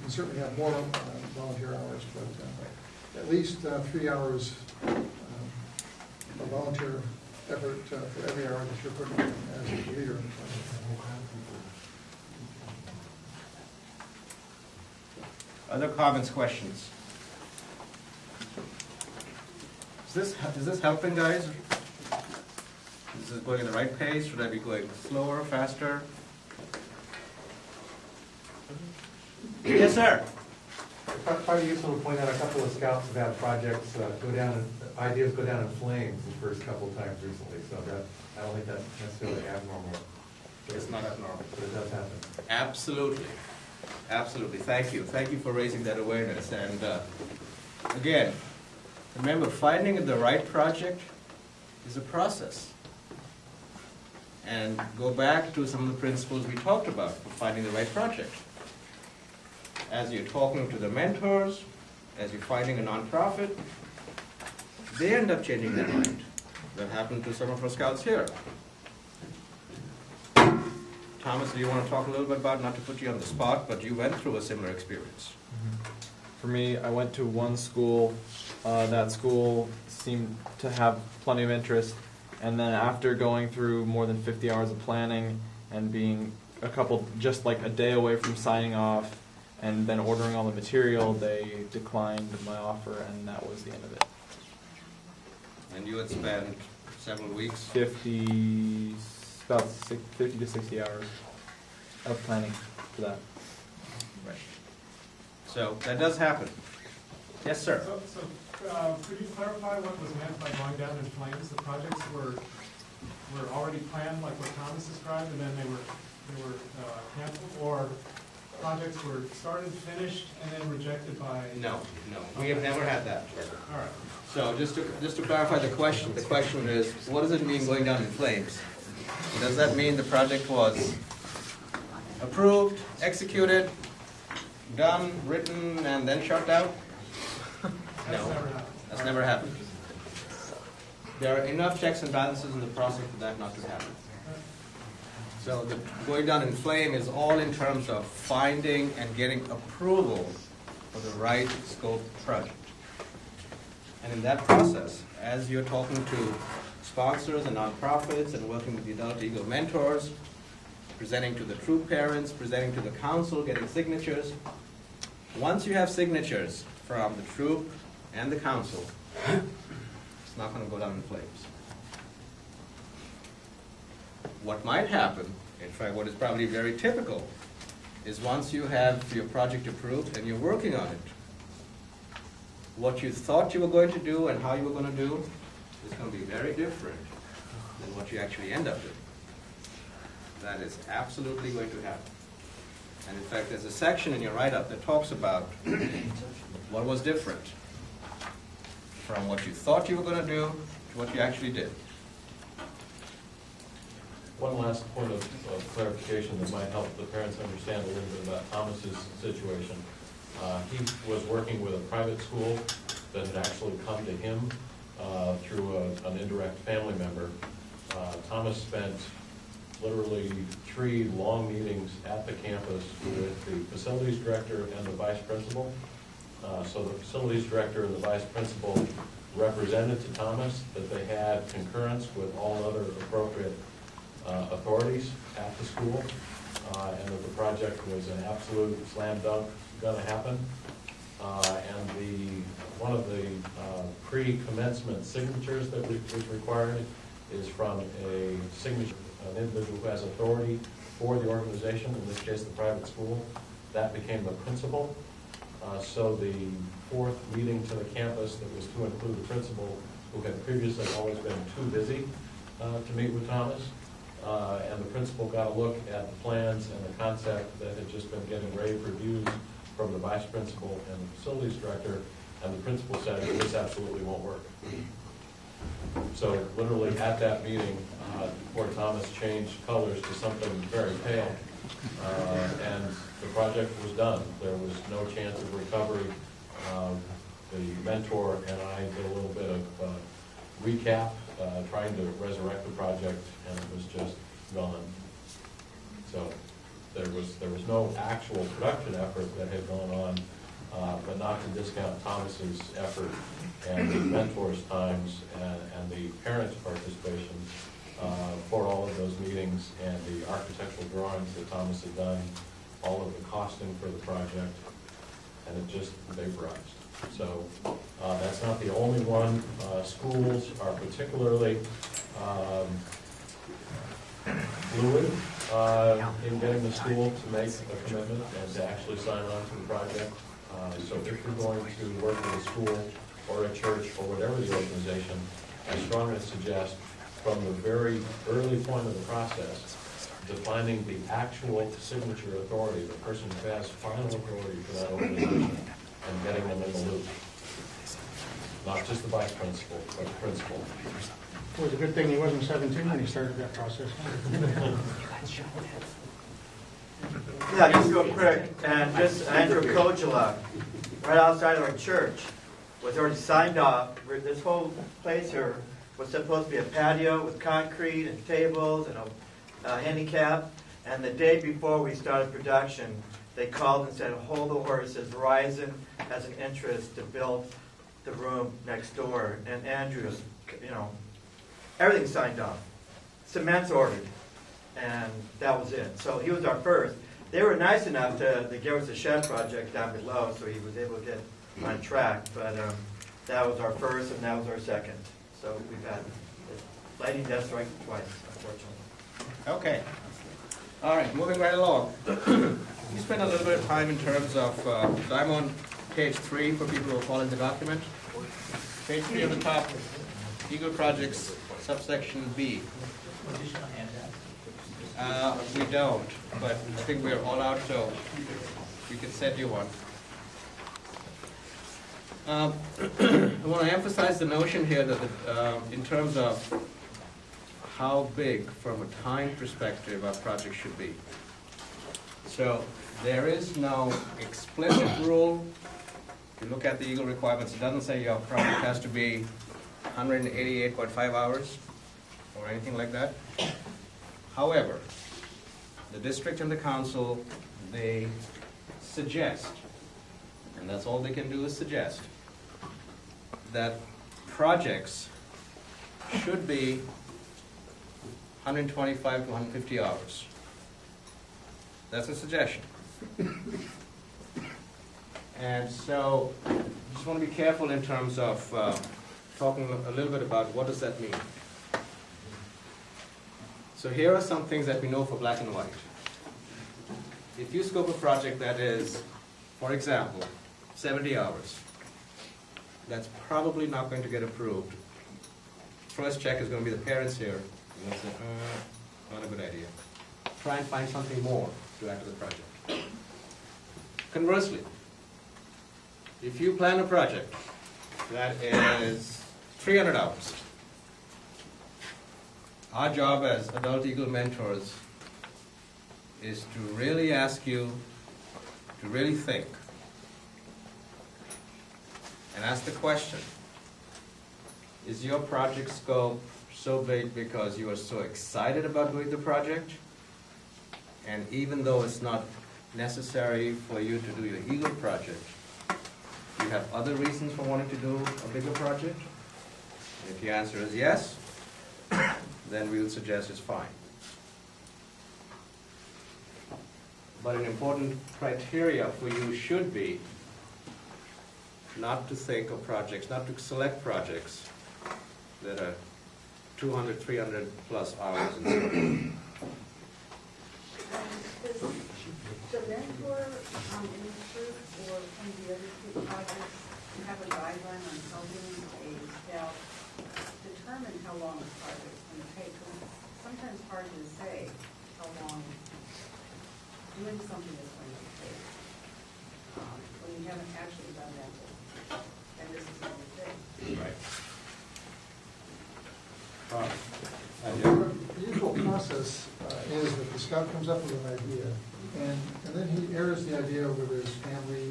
can certainly have more volunteer hours, but at least 3 hours of volunteer effort for every hour that you're putting in as a leader. Other comments, questions? Is this helping, guys? Is this going at the right pace? Should I be going slower, faster? Yes, sir. Probably useful to point out a couple of scouts have had projects ideas go down in flames the first couple of times recently, so that, I don't think that's necessarily abnormal. It's not abnormal. But it does happen. Absolutely. Absolutely. Thank you. Thank you for raising that awareness. And again, remember, finding the right project is a process. And go back to some of the principles we talked about for finding the right project. As you're talking to the mentors, as you're finding a nonprofit, they end up changing their mind. That happened to some of our scouts here. Thomas, do you want to talk a little bit about, not to put you on the spot, but you went through a similar experience? For me, I went to one school. That school seemed to have plenty of interest, and then after going through more than 50 hours of planning and being just like a day away from signing off, and then ordering all the material, they declined my offer, and that was the end of it. And you had spent several weeks? 50 to 60 hours of planning for that. Right. So that does happen. Yes, sir. Could you clarify what was meant by going down in flames? The projects were already planned, like what Thomas described, and then they were canceled, or projects were started, finished, and then rejected by? No, we have never had that. All right. So just to clarify the question is, what does it mean going down in flames? Does that mean the project was approved, executed, done, written, and then shut down? No, that's never happened. There are enough checks and balances in the process for that not to happen. So the going down in flame is all in terms of finding and getting approval for the right scope project. And in that process, as you're talking to sponsors and nonprofits and working with the Adult Eagle mentors, presenting to the troop parents, presenting to the council, getting signatures, once you have signatures from the troop and the council, it's not going to go down in flames. What might happen, in fact, what is probably very typical, is once you have your project approved and you're working on it, what you thought you were going to do and how you were going to do is going to be very different than what you actually end up doing. That is absolutely going to happen. And in fact, there's a section in your write-up that talks about what was different from what you thought you were going to do to what you actually did. One last point of clarification that might help the parents understand a little bit about Thomas's situation. He was working with a private school that had actually come to him through an indirect family member. Thomas spent literally 3 long meetings at the campus with the facilities director and the vice principal. So the facilities director and the vice principal represented to Thomas that they had concurrence with all other appropriate authorities at the school, and that the project was an absolute slam dunk going to happen. And one of the pre-commencement signatures that was required is from an individual who has authority for the organization, in this case the private school. That became the principal. So the 4th meeting to the campus that was to include the principal, who had previously always been too busy to meet with Thomas, and the principal got a look at the plans and the concept that had just been getting rave reviews from the vice principal and the facilities director, and the principal said, this absolutely won't work. So literally at that meeting, poor Thomas changed colors to something very pale, and the project was done. There was no chance of recovery. The mentor and I did a little bit of recap, trying to resurrect the project, and it was just gone. So There was no actual production effort that had gone on, but not to discount Thomas's effort and the mentors' times and the parents' participation for all of those meetings and the architectural drawings that Thomas had done, all of the costing for the project, and it just vaporized. So that's not the only one. Schools are particularly fluid in getting the school to make a commitment and to actually sign on to the project. So if you're going to work with a school or a church or whatever the organization, I strongly suggest from the very early point of the process, defining the actual signature authority, the person who has final authority for that organization, and getting them in the loop. Not just the vice principal, but the principal. It was a good thing he wasn't 17 when he started that process. Yeah, just real quick, and just Andrew Kojala, right outside of our church, was already signed off. This whole place here was supposed to be a patio with concrete and tables and a handicap. And the day before we started production, they called and said, hold the horses, Verizon has an interest to build the room next door. And Andrew's, everything signed off. Cement's ordered. And that was it. So he was our first. They were nice enough to give us a shed project down below, so he was able to get on track. But that was our first, and that was our second. So we've had lightning death strike twice, unfortunately. Okay. All right, moving right along. You spent a little bit of time in terms of, so I'm on page 3 for people who are following the document. Page 3 on the top, Eagle Projects, subsection B. We don't, but I think we're all out, so we can send you one. I want to emphasize the notion here that in terms of how big, from a time perspective, our project should be. So there is no explicit rule. If you look at the Eagle requirements, it doesn't say your project has to be 188.5 hours or anything like that. However, the district and the council, they suggest, and that's all they can do is suggest, that projects should be 125 to 150 hours. That's a suggestion. And so, just want to be careful in terms of talking a little bit about what does that mean. So here are some things that we know for black and white. If you scope a project that is, for example, 70 hours, that's probably not going to get approved. First check is going to be the parents here. And they'll say, not a good idea. Try and find something more to add to the project. Conversely, if you plan a project that is 300 hours, our job as Adult Eagle mentors is to really ask you to really think and ask the question, is your project scope so big because you are so excited about doing the project, and even though it's not necessary for you to do your Eagle project, you have other reasons for wanting to do a bigger project? If your answer is yes, then we would suggest it's fine. But an important criteria for you should be not to think of projects, not to select projects that are 200, 300 plus hours in scope. Does the mentor in this group or some of the other two projects have a guideline on helping a staff determine how long a project is going to take? Because it's sometimes hard to say how long doing something is going to take when you haven't actually done that. And this is all the thing. Right. The usual process is that the scout comes up with an idea, and then he airs the idea with his family,